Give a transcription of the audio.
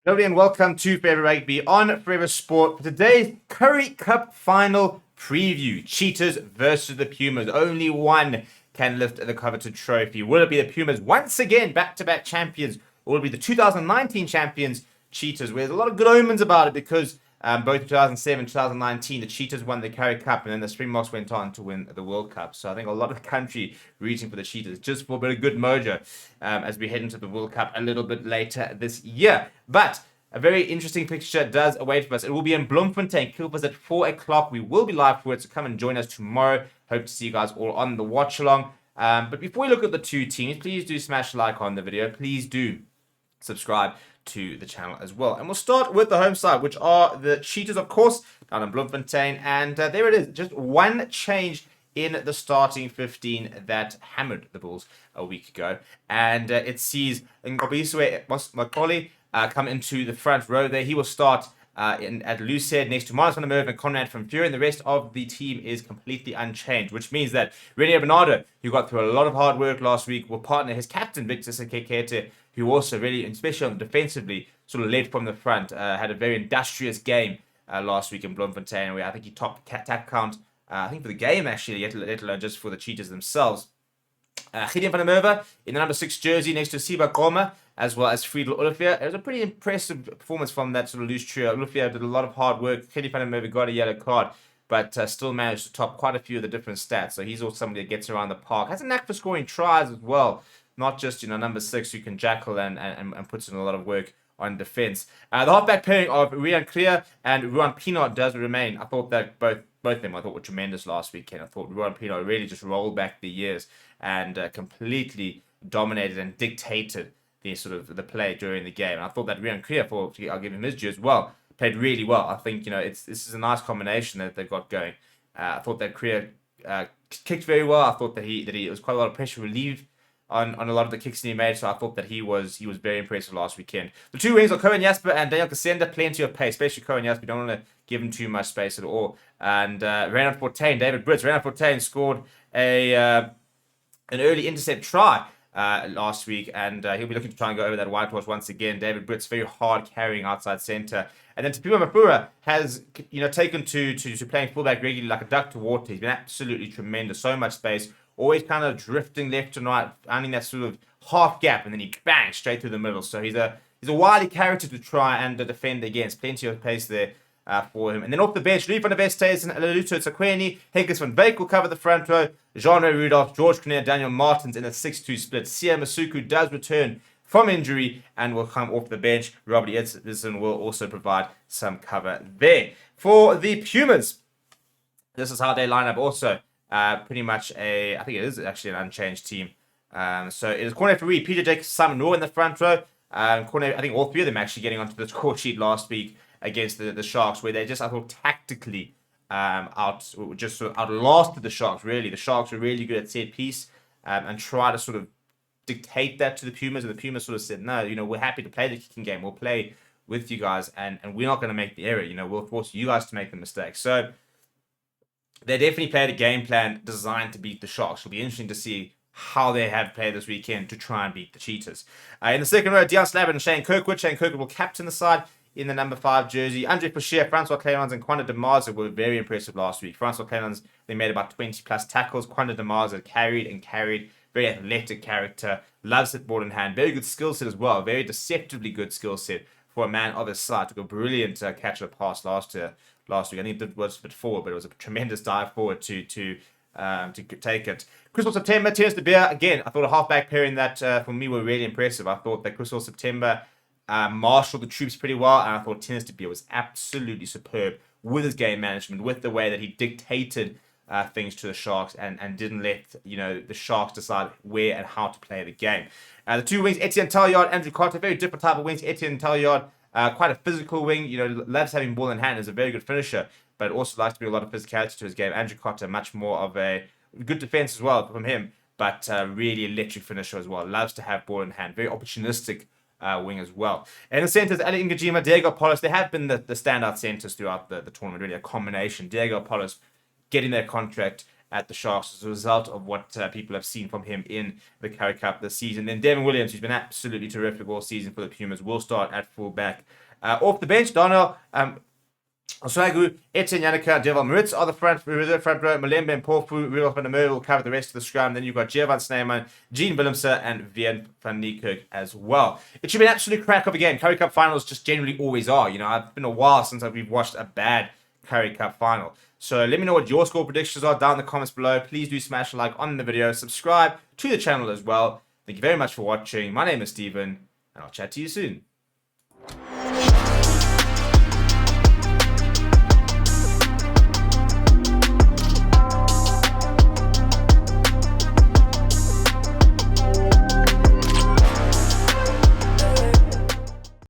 Hello and welcome to Forever Rugby on Forever Sport. For today's Currie Cup final preview, Cheetahs versus the Pumas. Only one can lift the coveted trophy. Will it be the Pumas once again, back-to-back champions, or will it be the 2019 champions, Cheetahs? Well, there's a lot of good omens about it because both 2007 and 2019, the Cheetahs won the Currie Cup, and then the Springboks went on to win the World Cup. So I think a lot of the country rooting for the Cheetahs just for a bit of good mojo as we head into the World Cup a little bit later this year. But a very interesting fixture does await for us. It will be in Bloemfontein. Kill us at 4 o'clock. We will be live for it, so come and join us tomorrow. Hope to see you guys all on the watch along. But before we look at the two teams, please do smash like on the video. Please do subscribe to the channel as well. And we'll start with the home side, which are the Cheetahs, of course, down in Bloemfontein. And there it is. Just one change in the starting 15 that hammered the Bulls a week ago. And it sees Ngobiswe Makoli come into the front row there. He will start at loose head next to Miles van der Merwe and Conrad from Fury, and the rest of the team is completely unchanged, which means that Rene Bernardo, who got through a lot of hard work last week, will partner his captain, Victor Sekekete, who also really, especially on defensively, sort of led from the front, had a very industrious game last week in Bloemfontein, where I think he topped tack count, I think for the game actually, let alone just for the Cheetahs themselves. Gideon van der Merwe in the number 6 jersey next to Siba Goma, as well as Friedel Olivier. It was a pretty impressive performance from that sort of loose trio. Olivier did a lot of hard work. Gideon van der Merwe got a yellow card, but still managed to top quite a few of the different stats. So he's also somebody that gets around the park. Has a knack for scoring tries as well. Not just, number 6 who can jackal and puts in a lot of work on defense. The halfback pairing of Rian Clear and Ruan Pinot does remain. I thought that both of them were tremendous last weekend. I thought Ruan Pinot really just rolled back the years and completely dominated and dictated the play during the game. And I thought that Rian Clear, I'll give him his due as well, played really well. I think this is a nice combination that they've got going. I thought that Clear kicked very well. I thought that he was quite a lot of pressure relieved on a lot of the kicks that he made, so I thought that he was very impressive last weekend. The two wings are Cohen Jasper and Daniel Kasenda, plenty of pace, especially Cohen Jasper. You don't want to give him too much space at all. And Reinhard Fortuyn, David Brits. Reinhard Fortuyn scored an early intercept try last week, and he'll be looking to try and go over that whitewash once again. David Brits, very hard carrying outside centre. And then Tapima Mafura has taken to playing fullback regularly like a duck to water. He's been absolutely tremendous, so much space. Always kind of drifting left and right, finding that sort of half gap, and then he bang straight through the middle. So he's a wily character to try and defend against. Plenty of pace there for him. And then off the bench, Louis van der Westhuizen, Laluto Tsakweni, Henkes van Beek will cover the front row, Jean-Ray Rudolph, George Kinnear, Daniel Martins in a 6-2 split. Sia Masuku does return from injury and will come off the bench. Robert Edson will also provide some cover there. For the Pumas, this is how they line up also. Pretty much I think it is actually an unchanged team. So it is Cornet Fourie, Peter Jacobs, Simon Raw in the front row. Cornet, I think all three of them actually getting onto the score sheet last week against the Sharks, where they just, I thought, tactically outlasted the Sharks, really. The Sharks were really good at set piece and try to sort of dictate that to the Pumas, and the Pumas sort of said, no, we're happy to play the kicking game. We'll play with you guys, and we're not going to make the error. We'll force you guys to make the mistake. So they definitely played a game plan designed to beat the Sharks. It'll be interesting to see how they have played this weekend to try and beat the Cheetahs. In the second row, Dion Slabbert and Shane Kirkwood. Shane Kirkwood will captain the side in the number 5 jersey. Andre Pochier, Francois Clemens, and Quanda Demaza were very impressive last week. Francois Clemens, they made about 20 plus tackles. Quanda Demaza carried. Very athletic character. Loves it ball in hand. Very good skill set as well. Very deceptively good skill set for a man of his size. Took a brilliant catch of a pass last week. I think it was a bit forward, but it was a tremendous dive forward to take it. Crystal September, Terence de Beer. Again, I thought a halfback pairing that for me were really impressive. I thought that Crystal September marshaled the troops pretty well, and I thought Terence de Beer was absolutely superb with his game management, with the way that he dictated things to the Sharks and didn't let the Sharks decide where and how to play the game. The two wings, Etienne Talliard, Andrew Carter, very different type of wings. Etienne Talliard, quite a physical wing, loves having ball in hand, is a very good finisher, but also likes to bring a lot of physicality to his game. Andrew Carter, much more of a good defense as well from him, but really electric finisher as well. Loves to have ball in hand, very opportunistic wing as well. And the centers, Ali Ngajima, Diego Polis, they have been the standout centers throughout the tournament, really a combination. Diego Polis getting their contract at the Sharks as a result of what people have seen from him in the Currie Cup this season. Then Devin Williams, who's been absolutely terrific all season for the Pumas, will start at fullback. Off the bench, Darnell Oswagu, Etienne Yannicka, Deval Maritz are the front row. Malembe and Porfu, Rudolph van der Merwe will cover the rest of the scrum. Then you've got Jevan Sneeman, Gene Willemse, and Vian van Niekerk as well. It should be an absolute crack of a game. Currie Cup finals just generally always are. It's been a while since we've watched a bad Currie Cup final. So let me know what your score predictions are down in the comments below. Please do smash a like on the video. Subscribe to the channel as well. Thank you very much for watching. My name is Steven, and I'll chat to you soon.